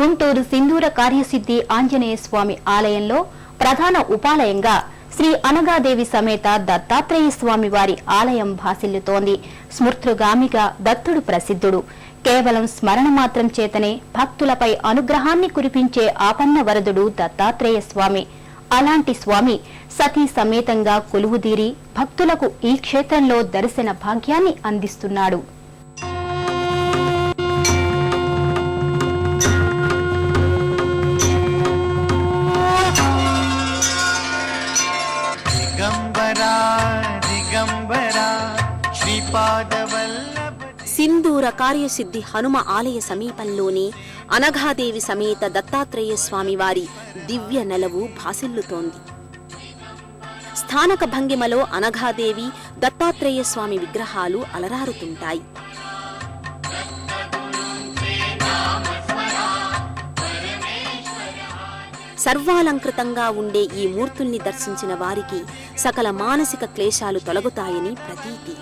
గుంటూరు సింధూర కార్యసిద్ధి ఆంజనేయ స్వామి ఆలయంలో ప్రధాన ఉపాలయంగా శ్రీ అనగాదేవి సమేత దత్తాత్రేయ స్వామి వారి ఆలయం భాసిల్లుతోంది. స్మృతృగామిగా దత్తుడు ప్రసిద్ధుడు. కేవలం స్మరణ మాత్రం చేతనే భక్తులపై అనుగ్రహాన్ని కురిపించే ఆపన్న వరదుడు దత్తాత్రేయ స్వామి. అలాంటి స్వామి సతీ సమేతంగా కొలువుదీరి భక్తులకు ఈ క్షేత్రంలో దర్శన భాగ్యాన్ని అందిస్తున్నాడు. సింధూర కార్యసిద్ధి హనుమ ఆలయ సమీపంలోని అనఘాదేవి సమేత దత్తాత్రేయ స్వామి వారి దివ్య నెలవు భాసిల్లుతోంది. స్థానక భంగిమలో అనఘాదేవి దత్తాత్రేయ స్వామి విగ్రహాలు అలరారుతుంటాయి. సర్వాలంకృతంగా ఉండే ఈ మూర్తుల్ని దర్శించిన వారికి సకల మానసిక క్లేశాలు తొలగుతాయని ప్రతీతి.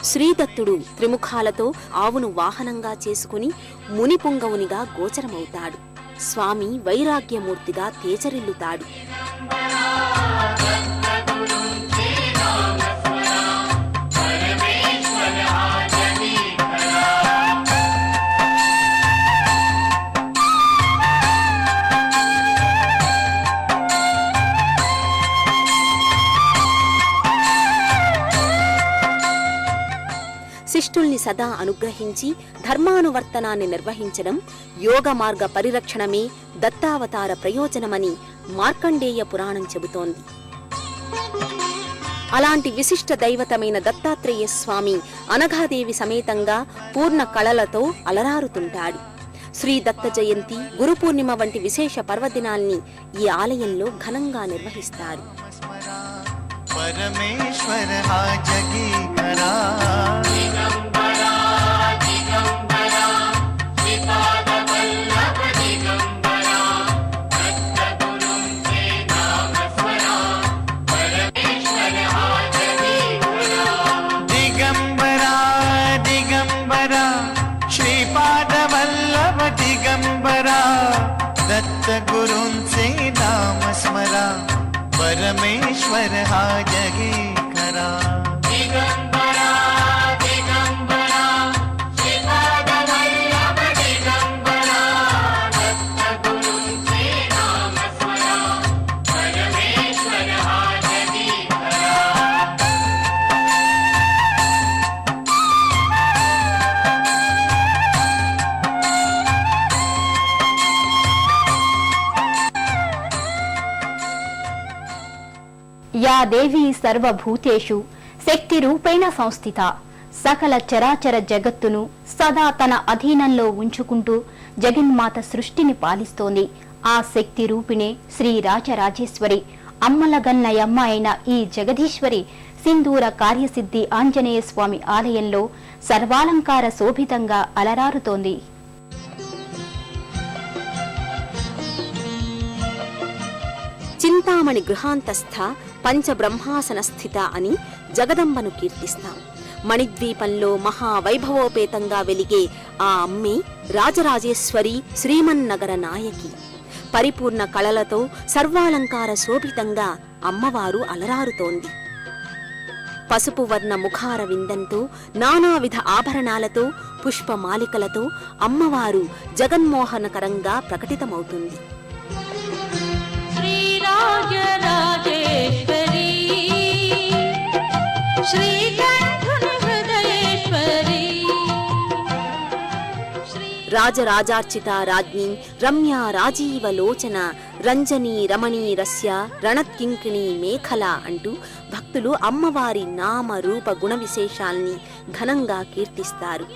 శ్రీదత్తుడు త్రిముఖాలతో ఆవును వాహనంగా చేసుకుని మునిపుంగవునిగా గోచరమవుతాడు. స్వామి వైరాగ్యమూర్తిగా తేజరిల్లుతాడు. శిష్టుల్ని సదా అనుగ్రహించి ధర్మానువర్తనాన్ని నిర్వహించడం, యోగ మార్గ పరిరక్షణమే దత్తావతార ప్రయోజనమని మార్కండేయ పురాణం చెబుతోంది. అలాంటి విశిష్ట దైవతమైన దత్తాత్రేయ స్వామి అనఘాదేవి సమేతంగా పూర్ణ కళలతో అలరారుతుంటాడు. శ్రీ దత్త జయంతి, గురు పూర్ణిమ వంటి విశేష పర్వదినాల్ని ఈ ఆలయంలో ఘనంగా నిర్వహిస్తారు. పరమేశ్వర జగీకరా गुरुंचे नाम स्मरा परमेश्वर हा जगी खरा दिगंबरा दिगंबरा श्रीपाद वल्लभ दिगंबरा दत्त गुरुंचे नाम स्मरा परमेश्वर हा जगी खरा. యా దేవి సర్వభూతేషు శక్తి రూపేణ సంస్థిత, సకల చరాచర జగత్తును సదా తన అధీనంలో ఉంచుకుంటూ జగన్మాత సృష్టిని పాలిస్తోంది. ఆ శక్తి రూపిణే శ్రీ రాజరాజేశ్వరి. అమ్మలగన్నయమ్మ అయిన ఈ జగదీశ్వరి సింధూర కార్యసిద్ధి ఆంజనేయ స్వామి ఆలయంలో సర్వాలంకార శోభితంగా అలరారుతోంది. చింతామణి గృహాంతస్థ పంచబ్రహ్మాసన స్థిత అని జగదంబను కీర్తిస్తాం. మణిద్వీపంలో మహావైభవోపేతంగా వెలిగే ఆ అమ్మే రాజరాజేశ్వరి, శ్రీమన్నగర నాయకి. పరిపూర్ణ కళలతో సర్వాలంకార శోభితంగా అమ్మవారు అలరారుతోంది. పసుపు వర్ణ ముఖార విందంతో, నానావిధ ఆభరణాలతో, పుష్పమాలికలతో అమ్మవారు జగన్మోహనకరంగా ప్రకటితమవుతుంది. రాజరాజార్చిత రాజ్ఞి రమ్య రాజీవలోచన రంజనీ రమణీ రస్య రణత్కింకిణీ మేఖల అంటూ భక్తులు అమ్మవారి నామ రూప గుణ విశేషాల్ని ఘనంగా కీర్తిస్తారు.